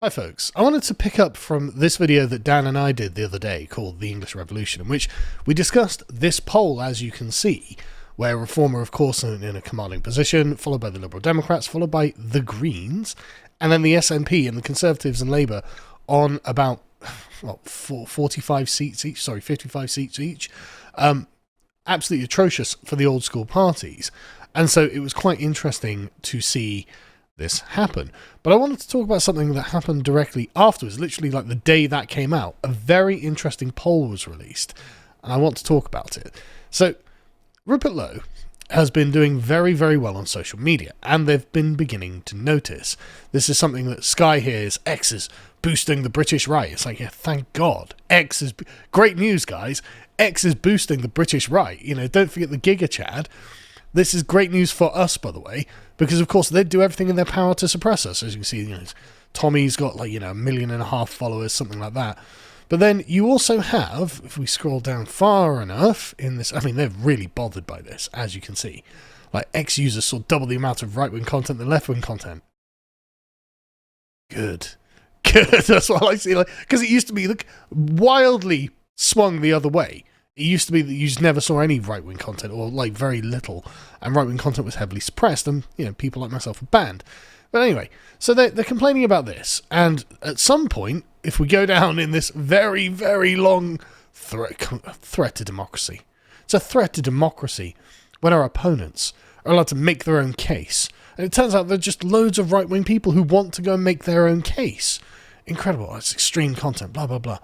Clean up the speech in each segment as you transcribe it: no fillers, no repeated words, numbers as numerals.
Hi folks, I wanted to pick up from this video that Dan and I did the other day called The English Revolution, in which we discussed this poll, as you can see, where Reform are of course in a commanding position, followed by the Liberal Democrats, followed by the Greens, and then the SNP and the Conservatives and Labour on about 45 seats each, 55 seats each. Absolutely atrocious for the old school parties. And so it was quite interesting to see this happen. But I wanted to talk about something that happened directly afterwards, literally like the day that came out. A very interesting poll was released, and I want to talk about it. So Rupert Lowe has been doing very, very well on social media, and they've been beginning to notice. This is something that Sky hears. X is boosting the British right. It's like, yeah, thank God. X is great news, guys. X is boosting the British right. You know, don't forget the Giga Chad. This is great news for us, by the way, because of course they'd do everything in their power to suppress us. As you can see, Tommy's got 1.5 million followers, something like that. But then you also have, if we scroll down far enough in this, I mean, they're really bothered by this, as you can see. Like, X users saw double the amount of right-wing content than left-wing content. Good. That's what I like to see. Because it used to be wildly swung the other way. It used to be that you just never saw any right-wing content, or very little, and right-wing content was heavily suppressed, and people like myself were banned. But anyway, so they're complaining about this, and at some point, if we go down in this very, very long threat to democracy, it's a threat to democracy when our opponents are allowed to make their own case, and it turns out there are just loads of right-wing people who want to go and make their own case. Incredible, it's extreme content, blah, blah, blah.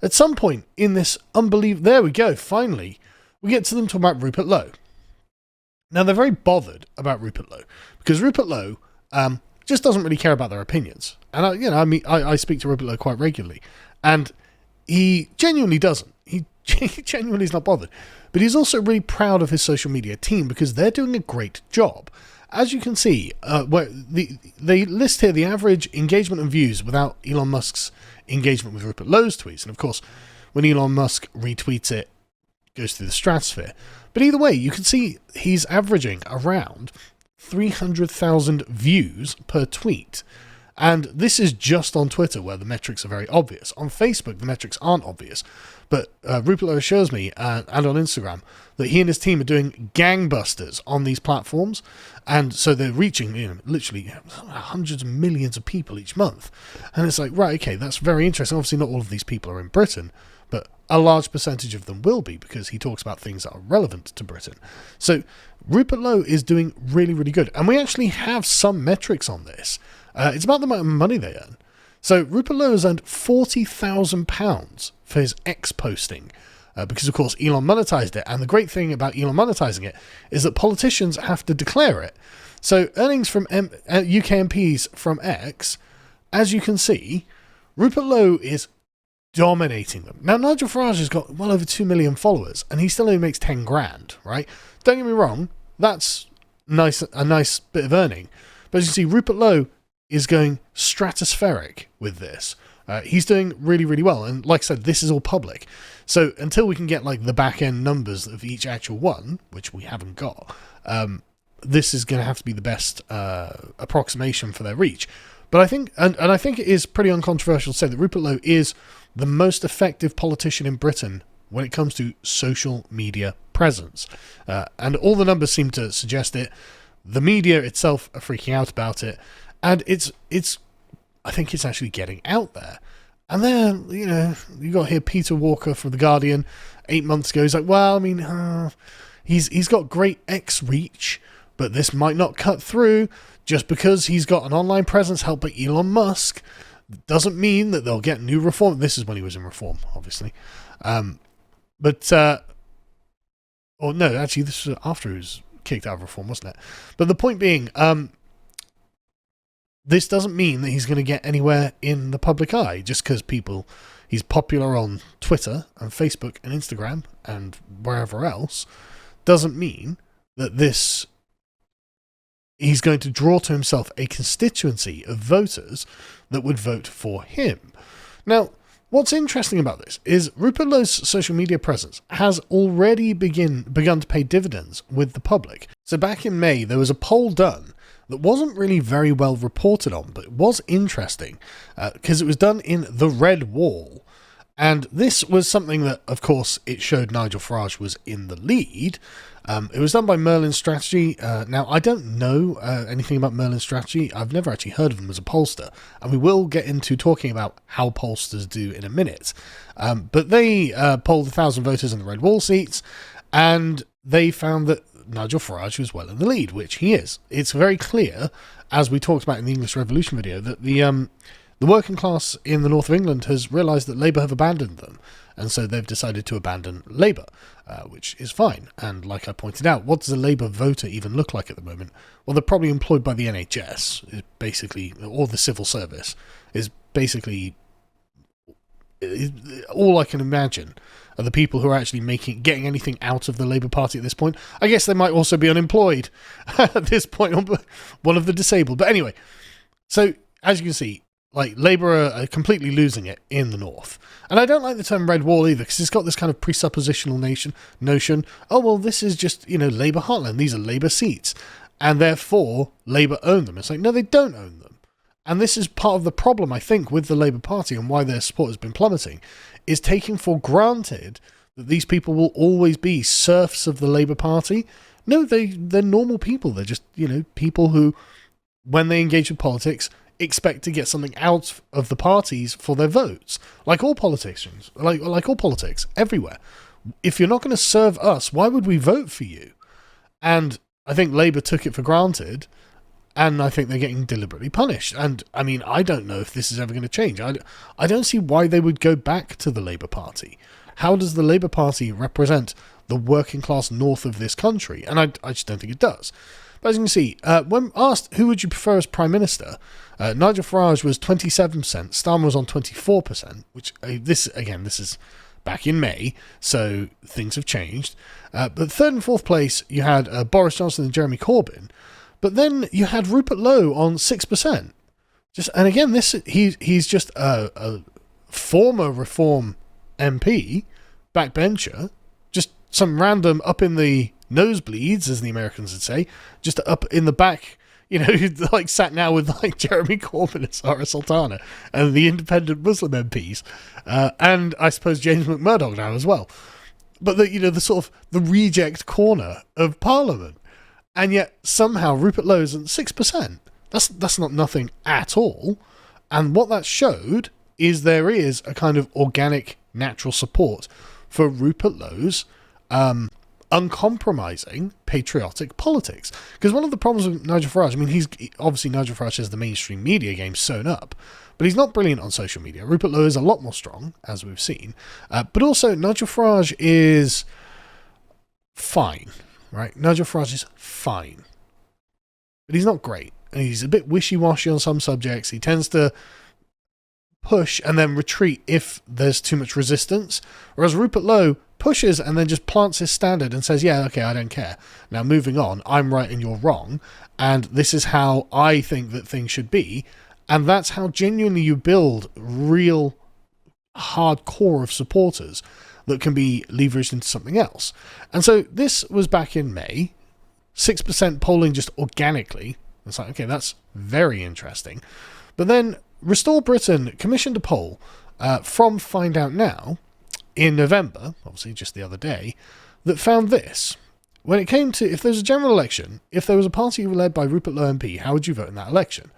At some point in this unbelievable... There we go, finally. We get to them talking about Rupert Lowe. Now, they're very bothered about Rupert Lowe, because Rupert Lowe just doesn't really care about their opinions. And, I speak to Rupert Lowe quite regularly, and he genuinely doesn't. He genuinely is not bothered. But he's also really proud of his social media team, because they're doing a great job. As you can see, they list here the average engagement and views without Elon Musk's engagement with Rupert Lowe's tweets. And of course, when Elon Musk retweets it, it goes through the stratosphere. But either way, you can see he's averaging around 300,000 views per tweet. And this is just on Twitter, where the metrics are very obvious. On Facebook, the metrics aren't obvious. But Rupert Lowe assures me, and on Instagram, that he and his team are doing gangbusters on these platforms. And so they're reaching, literally hundreds of millions of people each month. And it's like, right, okay, that's very interesting. Obviously, not all of these people are in Britain, but a large percentage of them will be, because he talks about things that are relevant to Britain. So Rupert Lowe is doing really, really good. And we actually have some metrics on this. It's about the amount of money they earn. So Rupert Lowe has earned £40,000 for his X posting, because of course Elon monetized it. And the great thing about Elon monetizing it is that politicians have to declare it. So earnings from UK MPs from X, as you can see, Rupert Lowe is dominating them. Now, Nigel Farage has got well over 2 million followers, and he still only makes 10 grand, right? Don't get me wrong, that's a nice bit of earning. But as you see, Rupert Lowe is going stratospheric with this. He's doing really, really well. And like I said, this is all public. So until we can get the back end numbers of each actual one, which we haven't got, this is going to have to be the best approximation for their reach. But I think, and I think it is pretty uncontroversial to say that Rupert Lowe is the most effective politician in Britain when it comes to social media presence. And all the numbers seem to suggest it. The media itself are freaking out about it. And I think it's actually getting out there. And then, you got here Peter Walker from The Guardian 8 months ago. He's like, well, I mean, he's got great X reach, but this might not cut through just because he's got an online presence helped by Elon Musk. Doesn't mean that they'll get new Reform. This is when he was in Reform, obviously. Or no, actually, this was after he was kicked out of Reform, wasn't it? But the point being, this doesn't mean that he's going to get anywhere in the public eye just because he's popular on Twitter and Facebook and Instagram and wherever else. Doesn't mean that he's going to draw to himself a constituency of voters that would vote for him. Now, what's interesting about this is Rupert Lowe's social media presence has already begun to pay dividends with the public. So back in May, there was a poll done that wasn't really very well reported on, but it was interesting because it was done in the Red Wall. And this was something that, of course, it showed Nigel Farage was in the lead. It was done by Merlin Strategy. Now, I don't know anything about Merlin Strategy. I've never actually heard of them as a pollster, and we will get into talking about how pollsters do in a minute. But they polled 1,000 voters in the Red Wall seats, and they found that Nigel Farage was well in the lead, which he is. It's very clear, as we talked about in the English Revolution video, that the working class in the north of England has realised that Labour have abandoned them, and so they've decided to abandon Labour, which is fine. And like I pointed out, what does a Labour voter even look like at the moment? Well, they're probably employed by the NHS, basically, or the civil service, is basically all I can imagine are the people who are actually getting anything out of the Labour Party at this point. I guess they might also be unemployed at this point, one of the disabled. But anyway, so as you can see, like, Labour are completely losing it in the north. And I don't like the term Red Wall either, because it's got this kind of presuppositional notion, oh, well, this is just, Labour heartland. These are Labour seats. And therefore, Labour own them. It's like, no, they don't own them. And this is part of the problem, I think, with the Labour Party and why their support has been plummeting, is taking for granted that these people will always be serfs of the Labour Party. No, they're normal people. They're just, people who, when they engage with politics, expect to get something out of the parties for their votes. Like all politicians, like all politics, everywhere. If you're not going to serve us, why would we vote for you? And I think Labour took it for granted, and I think they're getting deliberately punished. And, I mean, I don't know if this is ever going to change. I don't see why they would go back to the Labour Party. How does the Labour Party represent the working class north of this country? And I just don't think it does. But as you can see, when asked who would you prefer as Prime Minister, Nigel Farage was 27%, Starmer was on 24%, which, this is back in May, so things have changed. But third and fourth place, you had Boris Johnson and Jeremy Corbyn. But then you had Rupert Lowe on 6%. And again, he's just a former Reform MP, backbencher, just some random up in the nosebleeds, as the Americans would say, just up in the back, like sat now with like Jeremy Corbyn and Sarah Sultana and the independent Muslim MPs, and I suppose James McMurdoch now as well. But the sort of the reject corner of Parliament. And yet, somehow, Rupert Lowe is at 6%. That's not nothing at all. And what that showed is there is a kind of organic, natural support for Rupert Lowe's uncompromising, patriotic politics. Because one of the problems with Nigel Farage, obviously Nigel Farage has the mainstream media game sewn up, but he's not brilliant on social media. Rupert Lowe is a lot more strong, as we've seen. But also, Nigel Farage is fine. Right, Nigel Farage is fine, but he's not great, and he's a bit wishy-washy on some subjects. He tends to push and then retreat if there's too much resistance, whereas Rupert Lowe pushes and then just plants his standard and says, yeah, okay, I don't care. Now, moving on, I'm right and you're wrong, and this is how I think that things should be, and that's how genuinely you build real hardcore of supporters that can be leveraged into something else. And so this was back in May, 6% polling just organically. It's like, okay, that's very interesting. But then Restore Britain commissioned a poll from Find Out Now in November, obviously just the other day, that found this. When it came to, if there's a general election, if there was a party led by Rupert Lowe MP, how would you vote in that election?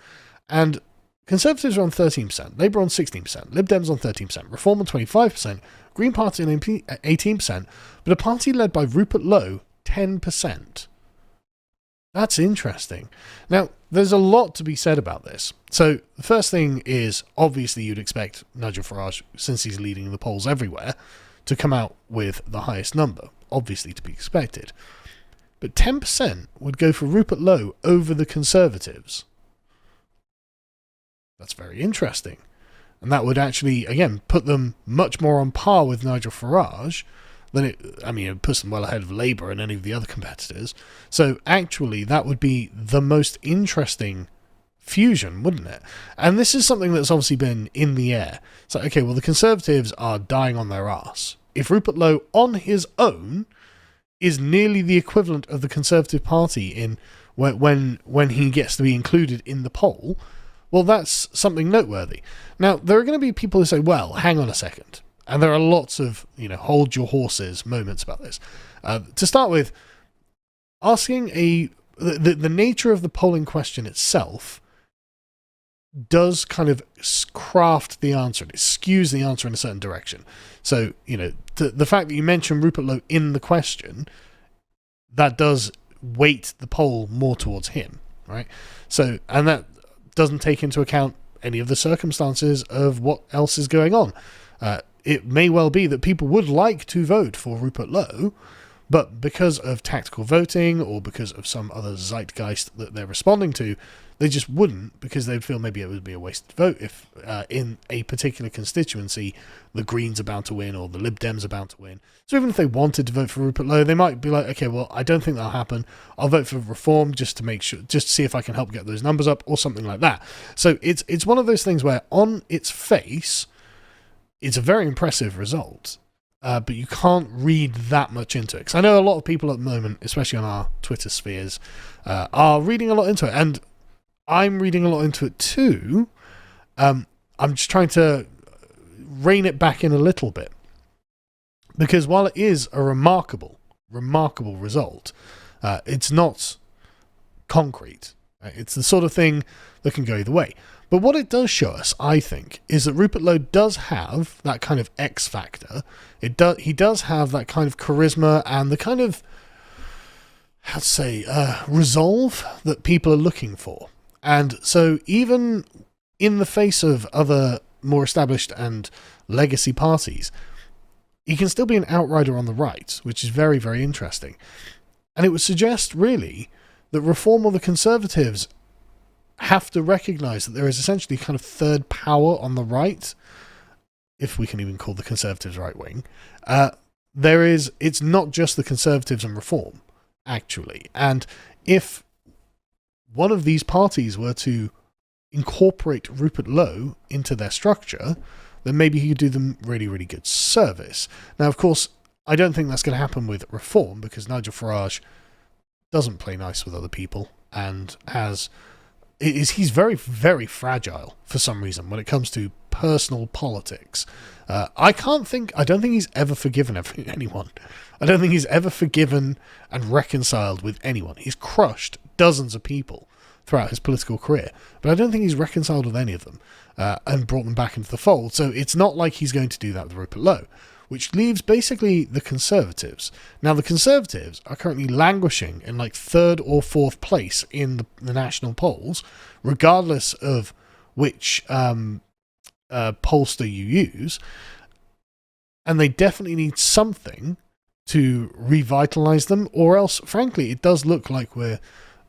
And Conservatives are on 13%, Labour on 16%, Lib Dems on 13%, Reform on 25%, Green Party on 18%, but a party led by Rupert Lowe, 10%. That's interesting. Now, there's a lot to be said about this. So, the first thing is, obviously you'd expect Nigel Farage, since he's leading the polls everywhere, to come out with the highest number. Obviously to be expected. But 10% would go for Rupert Lowe over the Conservatives. That's very interesting. And that would actually, again, put them much more on par with Nigel Farage than it puts them well ahead of Labour and any of the other competitors. So actually, that would be the most interesting fusion, wouldn't it? And this is something that's obviously been in the air. It's like, okay, well, the Conservatives are dying on their arse. If Rupert Lowe, on his own, is nearly the equivalent of the Conservative Party in when he gets to be included in the poll, well, that's something noteworthy. Now, there are going to be people who say, well, hang on a second. And there are lots of, hold your horses moments about this. To start with, asking the nature of the polling question itself does kind of craft the answer. It skews the answer in a certain direction. So, the fact that you mention Rupert Lowe in the question, that does weight the poll more towards him, right? So, and that doesn't take into account any of the circumstances of what else is going on. It may well be that people would like to vote for Rupert Lowe, but because of tactical voting or because of some other zeitgeist that they're responding to, they just wouldn't, because they'd feel maybe it would be a wasted vote if in a particular constituency the Greens are bound to win or the Lib Dems are bound to win. So even if they wanted to vote for Rupert Lowe, they might be like, okay, well, I don't think that'll happen. I'll vote for Reform just to make sure, just to see if I can help get those numbers up or something like that. So it's one of those things where on its face, it's a very impressive result. But you can't read that much into it. Because I know a lot of people at the moment, especially on our Twitter spheres, are reading a lot into it. And I'm reading a lot into it too. I'm just trying to rein it back in a little bit. Because while it is a remarkable result, it's not concrete. It's the sort of thing that can go either way. But what it does show us, I think, is that Rupert Lowe does have that kind of X factor. He does have that kind of charisma and the kind of, resolve that people are looking for. And so even in the face of other more established and legacy parties, he can still be an outrider on the right, which is very, very interesting. And it would suggest, really, that Reform or the Conservatives have to recognise that there is essentially kind of third power on the right, if we can even call the Conservatives right wing. It's not just the Conservatives and Reform, actually. And if one of these parties were to incorporate Rupert Lowe into their structure, then maybe he could do them really, really good service. Now, of course, I don't think that's going to happen with Reform, because Nigel Farage doesn't play nice with other people and he's very, very fragile for some reason when it comes to personal politics. I don't think he's ever forgiven anyone. I don't think he's ever forgiven and reconciled with anyone. He's crushed dozens of people throughout his political career, but I don't think he's reconciled with any of them and brought them back into the fold. So it's not like he's going to do that with Rupert Lowe, which leaves basically the Conservatives. Now, the Conservatives are currently languishing in like third or fourth place in the national polls, regardless of which pollster you use. And they definitely need something to revitalise them, or else, frankly, it does look like we're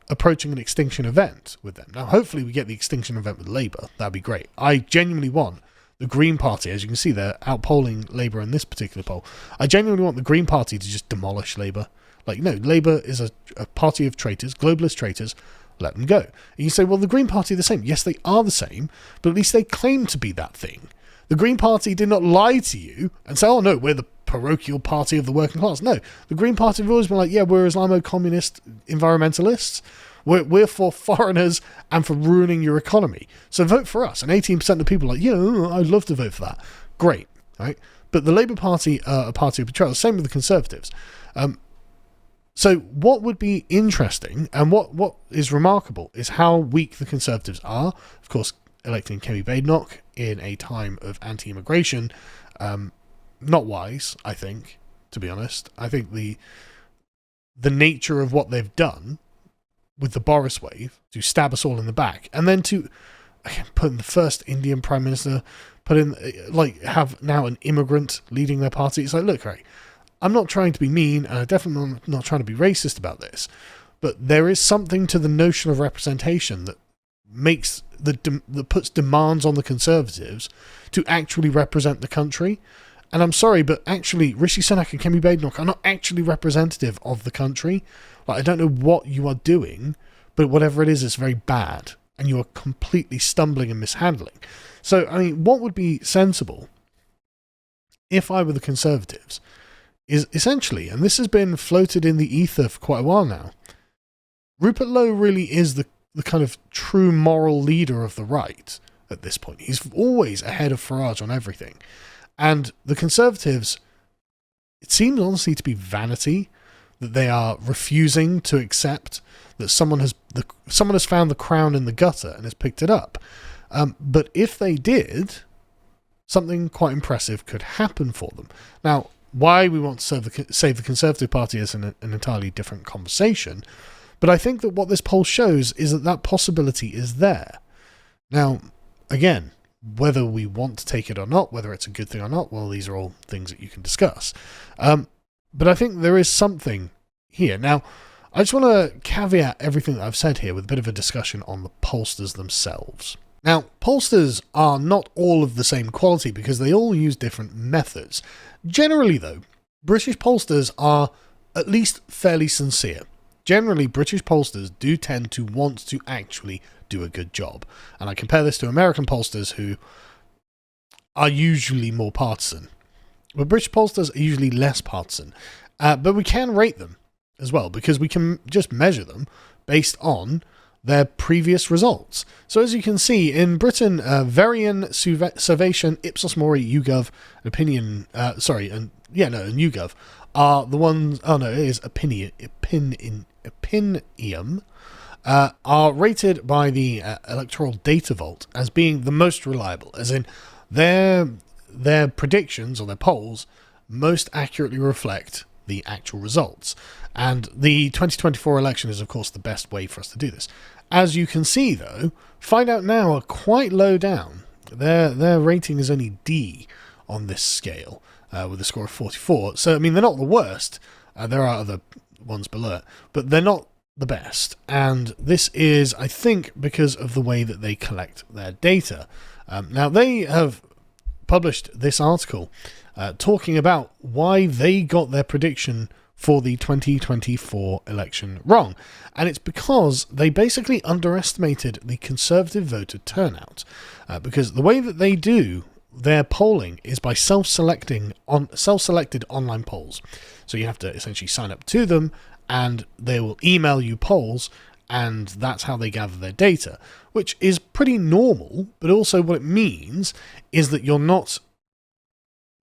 approaching an extinction event with them. Now, hopefully we get the extinction event with Labour. That'd be great. I genuinely want the Green Party, as you can see, they're outpolling Labour in this particular poll. I genuinely want the Green Party to just demolish Labour. Like, no, Labour is a party of traitors, globalist traitors. Let them go. And you say, well, the Green Party are the same. Yes, they are the same, but at least they claim to be that thing. The Green Party did not lie to you and say, oh, no, we're the parochial party of the working class. No, the Green Party have always been like, yeah, we're Islamo-communist environmentalists. We're for foreigners and for ruining your economy. So vote for us. And 18% of the people are like, yeah, I'd love to vote for that. Great, right? But the Labour Party are a party of betrayal. Same with the Conservatives. So what would be interesting and what is remarkable is how weak the Conservatives are. Of course, electing Kemi Badenoch in a time of anti-immigration, not wise, I think, to be honest. I think the nature of what they've done with the Boris wave, to stab us all in the back, and then to put in the first Indian Prime Minister, have now an immigrant leading their party. It's like, look, right, I'm not trying to be mean, and I'm definitely not trying to be racist about this, but there is something to the notion of representation that makes that puts demands on the Conservatives to actually represent the country. And I'm sorry, but actually, Rishi Sunak and Kemi Badenoch are not actually representative of the country. Like, I don't know what you are doing, but whatever it is very bad, and you are completely stumbling and mishandling. So, I mean, what would be sensible, if I were the Conservatives, is essentially, and this has been floated in the ether for quite a while now, Rupert Lowe really is the kind of true moral leader of the right at this point. He's always ahead of Farage on everything. And the Conservatives, it seems honestly to be vanity that they are refusing to accept that someone has found the crown in the gutter and has picked it up. But if they did, something quite impressive could happen for them. Now, why we want to save the Conservative Party is an entirely different conversation. But I think that what this poll shows is that possibility is there. Now, again, whether we want to take it or not, whether it's a good thing or not, well, these are all things that you can discuss. But I think there is something here. Now, I just want to caveat everything that I've said here with a bit of a discussion on the pollsters themselves. Now, pollsters are not all of the same quality because they all use different methods. Generally, though, British pollsters are at least fairly sincere. Generally, British pollsters do tend to want to actually do a good job. And I compare this to American pollsters who are usually more partisan. But British pollsters are usually less partisan. But we can rate them as well because we can just measure them based on their previous results. So as you can see, in Britain, Varian, Survation, Ipsos Mori, YouGov, and YouGov are the ones. Oh no, it is Opinium. Are rated by the Electoral Data Vault as being the most reliable, as in their predictions or their polls most accurately reflect the actual results. And the 2024 election is, of course, the best way for us to do this. As you can see, though, Find Out Now are quite low down. Their rating is only D on this scale, with a score of 44. So, I mean, they're not the worst. There are other ones below it, but they're not the best. And this is, I think, because of the way that they collect their data. Now, they have published this article talking about why they got their prediction for the 2024 election wrong. And it's because they basically underestimated the Conservative voter turnout. Because the way that they do their polling is by self-selected online polls. So you have to essentially sign up to them, and they will email you polls, and that's how they gather their data, which is pretty normal. But also what it means is that you're not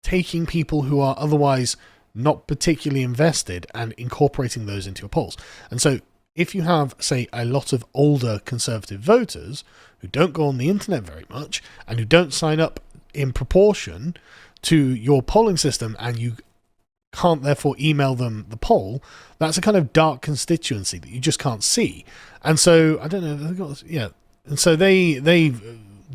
taking people who are otherwise not particularly invested and incorporating those into your polls. And so if you have, say, a lot of older Conservative voters who don't go on the internet very much and who don't sign up in proportion to your polling system, and you can't therefore email them the poll, that's a kind of dark constituency that you just can't see. And so, I don't know, and so they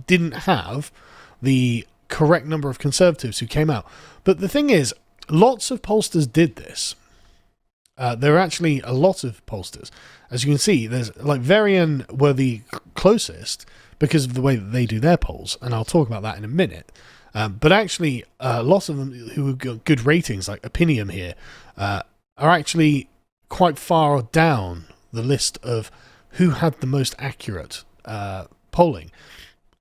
didn't have the correct number of Conservatives who came out. But the thing is, lots of pollsters did this. There are actually a lot of pollsters. As you can see, there's like Varian were the closest because of the way that they do their polls, and I'll talk about that in a minute. But actually, lots of them who got good ratings, like Opinium here, are actually quite far down the list of who had the most accurate polling.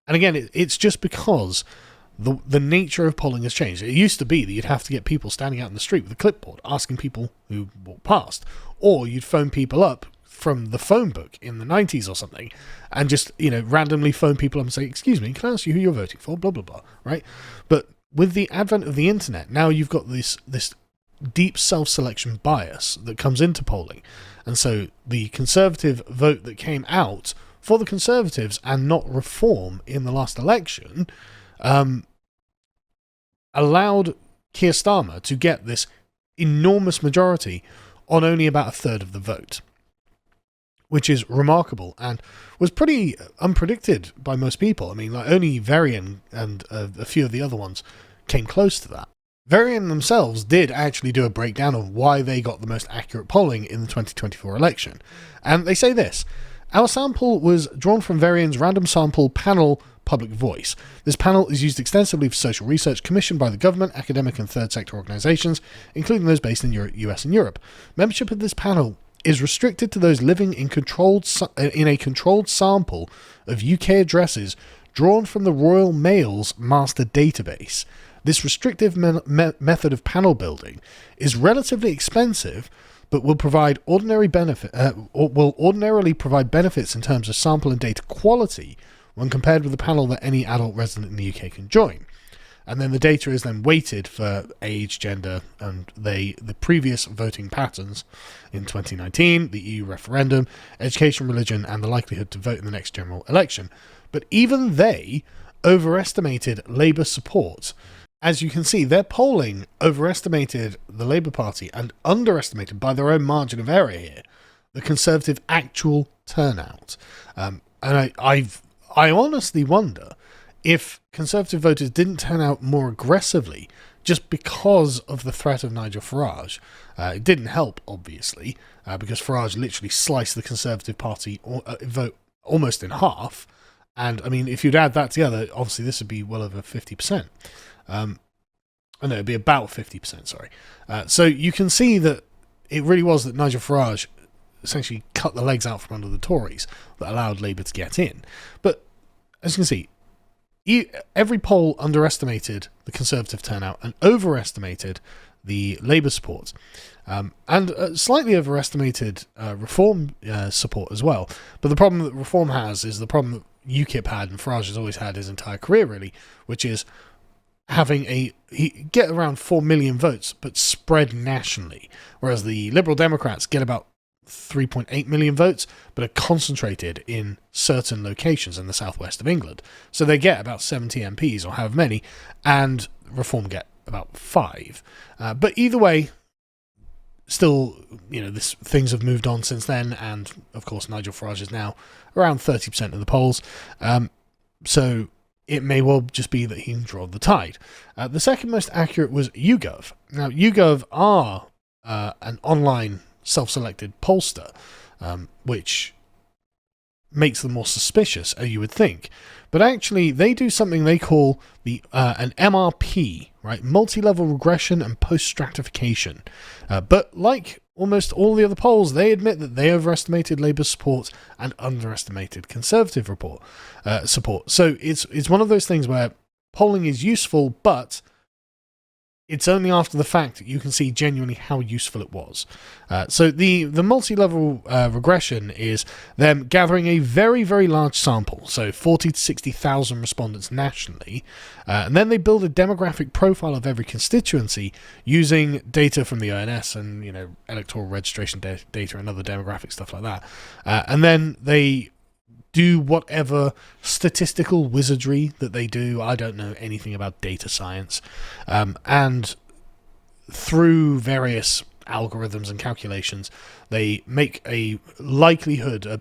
And again, it's just because the nature of polling has changed. It used to be that you'd have to get people standing out in the street with a clipboard asking people who walked past, or you'd phone people up from the phone book in the 90s or something, and just, randomly phone people up and say, excuse me, can I ask you who you're voting for, blah, blah, blah, right? But with the advent of the internet, now you've got this deep self-selection bias that comes into polling. And so the Conservative vote that came out for the Conservatives and not Reform in the last election allowed Keir Starmer to get this enormous majority on only about a third of the vote, which is remarkable and was pretty unpredicted by most people. I mean, like, only Varian and a few of the other ones came close to that. Varian themselves did actually do a breakdown of why they got the most accurate polling in the 2024 election. And they say this: our sample was drawn from Varian's random sample panel Public Voice. This panel is used extensively for social research commissioned by the government, academic and third sector organisations, including those based in US and Europe. Membership of this panel is restricted to those living in a controlled sample of UK addresses drawn from the Royal Mail's master database. This restrictive method of panel building is relatively expensive, but will provide ordinary benefit, or will ordinarily provide benefits in terms of sample and data quality when compared with the panel that any adult resident in the UK can join. And then the data is then weighted for age, gender, and the previous voting patterns in 2019, the EU referendum, education, religion, and the likelihood to vote in the next general election. But even they overestimated Labour support. As you can see, their polling overestimated the Labour Party and underestimated, by their own margin of error here, the Conservative actual turnout. And I honestly wonder if Conservative voters didn't turn out more aggressively just because of the threat of Nigel Farage. It didn't help, obviously, because Farage literally sliced the Conservative Party vote almost in half. And, I mean, if you'd add that together, obviously this would be well over 50%. No, it'd be about 50%, sorry. So you can see that it really was that Nigel Farage essentially cut the legs out from under the Tories that allowed Labour to get in. But, as you can see, every poll underestimated the Conservative turnout and overestimated the Labour support, and slightly overestimated Reform support as well. But the problem that Reform has is the problem that UKIP had and Farage has always had his entire career, really, which is having he get around 4 million votes, but spread nationally, whereas the Liberal Democrats get about 3.8 million votes, but are concentrated in certain locations in the southwest of England. So they get about 70 MPs, or however many, and Reform get about 5. But either way, still, things have moved on since then, and of course Nigel Farage is now around 30% of the polls. So it may well just be that he can draw the tide. The second most accurate was YouGov. Now, YouGov are an online self-selected pollster, which makes them more suspicious, as you would think. But actually, they do something they call an MRP, right? Multi-level regression and post-stratification. But like almost all the other polls, they admit that they overestimated Labour support and underestimated Conservative support. So it's one of those things where polling is useful, but it's only after the fact that you can see genuinely how useful it was. So the multi-level regression is them gathering a very, very large sample, so 40 to 60,000 respondents nationally, and then they build a demographic profile of every constituency using data from the ONS and electoral registration data and other demographic stuff like that. And then they do whatever statistical wizardry that they do. I don't know anything about data science. And through various algorithms and calculations, they make a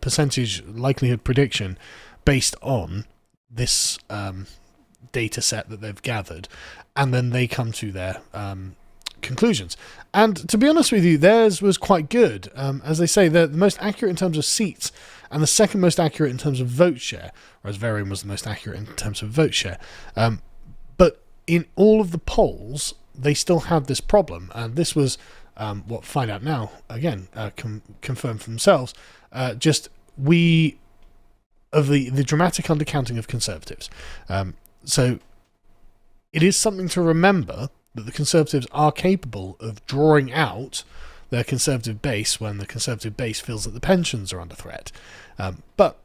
percentage likelihood prediction based on this data set that they've gathered. And then they come to their conclusions. And to be honest with you, theirs was quite good. As they say, they're the most accurate in terms of seats and the second most accurate in terms of vote share, whereas Varian was the most accurate in terms of vote share. But in all of the polls, they still had this problem, and this was what Find Out Now, again, confirmed for themselves, of the dramatic undercounting of Conservatives. So it is something to remember that the Conservatives are capable of drawing out their Conservative base when the Conservative base feels that the pensions are under threat. But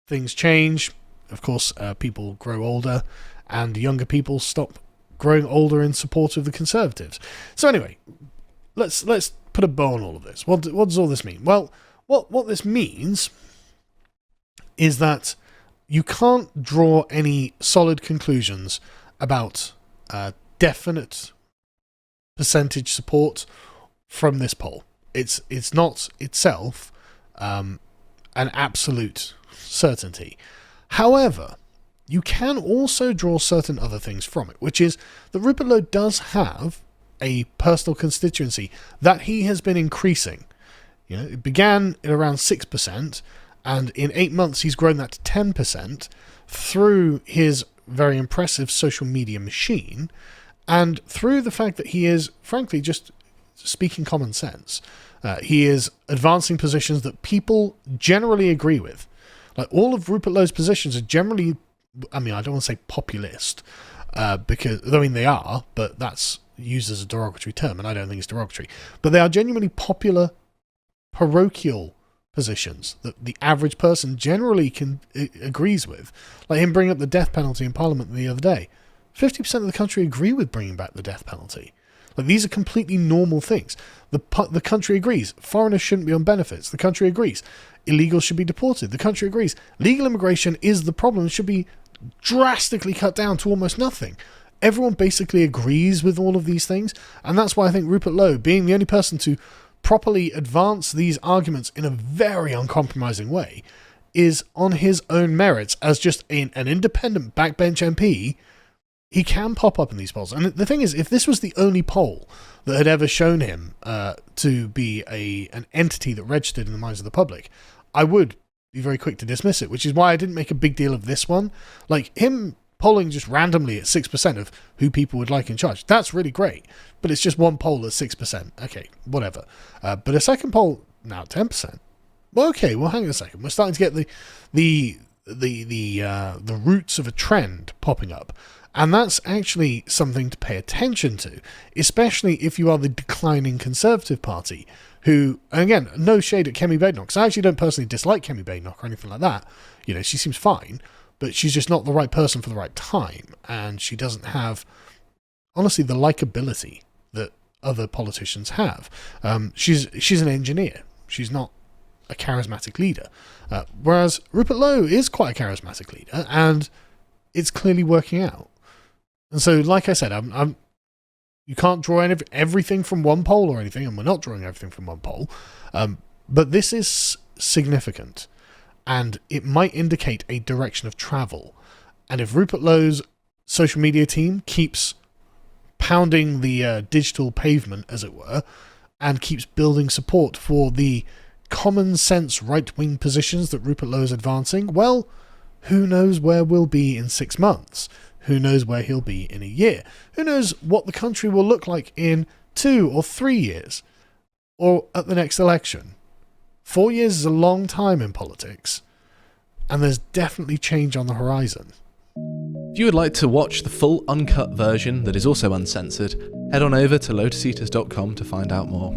things change. Of course, people grow older, and younger people stop growing older in support of the Conservatives. So anyway, let's put a bow on all of this. What does all this mean? Well, what this means is that you can't draw any solid conclusions about definite percentage support from this poll. It's not itself an absolute certainty. However, you can also draw certain other things from it, which is that Rupert Lowe does have a personal constituency that he has been increasing. It began at around 6%, and in 8 months he's grown that to 10% through his very impressive social media machine, and through the fact that he is, frankly, just speaking common sense. He is advancing positions that people generally agree with. Like, all of Rupert Lowe's positions are generally, I don't want to say populist, because, they are, but that's used as a derogatory term, and I don't think it's derogatory, but they are genuinely popular parochial positions that the average person generally agrees with. Like him bringing up the death penalty in Parliament the other day. 50% of the country agree with bringing back the death penalty. Like, these are completely normal things. The country agrees foreigners shouldn't be on benefits. The country agrees illegals should be deported. The country agrees legal immigration is the problem, should be drastically cut down to almost nothing. Everyone basically agrees with all of these things, and that's why I think Rupert Lowe, being the only person to properly advance these arguments in a very uncompromising way, is on his own merits as just an independent backbench MP. He can pop up in these polls. And the thing is, if this was the only poll that had ever shown him to be an entity that registered in the minds of the public, I would be very quick to dismiss it, which is why I didn't make a big deal of this one. Like, him polling just randomly at 6% of who people would like in charge, that's really great. But it's just one poll at 6%. Okay, whatever. But a second poll, now 10%. Well, okay, well, hang on a second. We're starting to get the roots of a trend popping up. And that's actually something to pay attention to, especially if you are the declining Conservative Party, who, and again, no shade at Kemi Badenoch, because I actually don't personally dislike Kemi Badenoch or anything like that. You know, she seems fine, but she's just not the right person for the right time, and she doesn't have, honestly, the likability that other politicians have. She's an engineer. She's not a charismatic leader. Whereas Rupert Lowe is quite a charismatic leader, and it's clearly working out. And so, like I said, you can't draw everything from one poll or anything, and we're not drawing everything from one poll. But this is significant, and it might indicate a direction of travel. And if Rupert Lowe's social media team keeps pounding the digital pavement, as it were, and keeps building support for the common sense right-wing positions that Rupert Lowe is advancing, well, who knows where we'll be in 6 months? Who knows where he'll be in a year? Who knows what the country will look like in 2 or 3 years? Or at the next election? 4 years is a long time in politics, and there's definitely change on the horizon. If you would like to watch the full uncut version that is also uncensored, head on over to lotuseaters.com to find out more.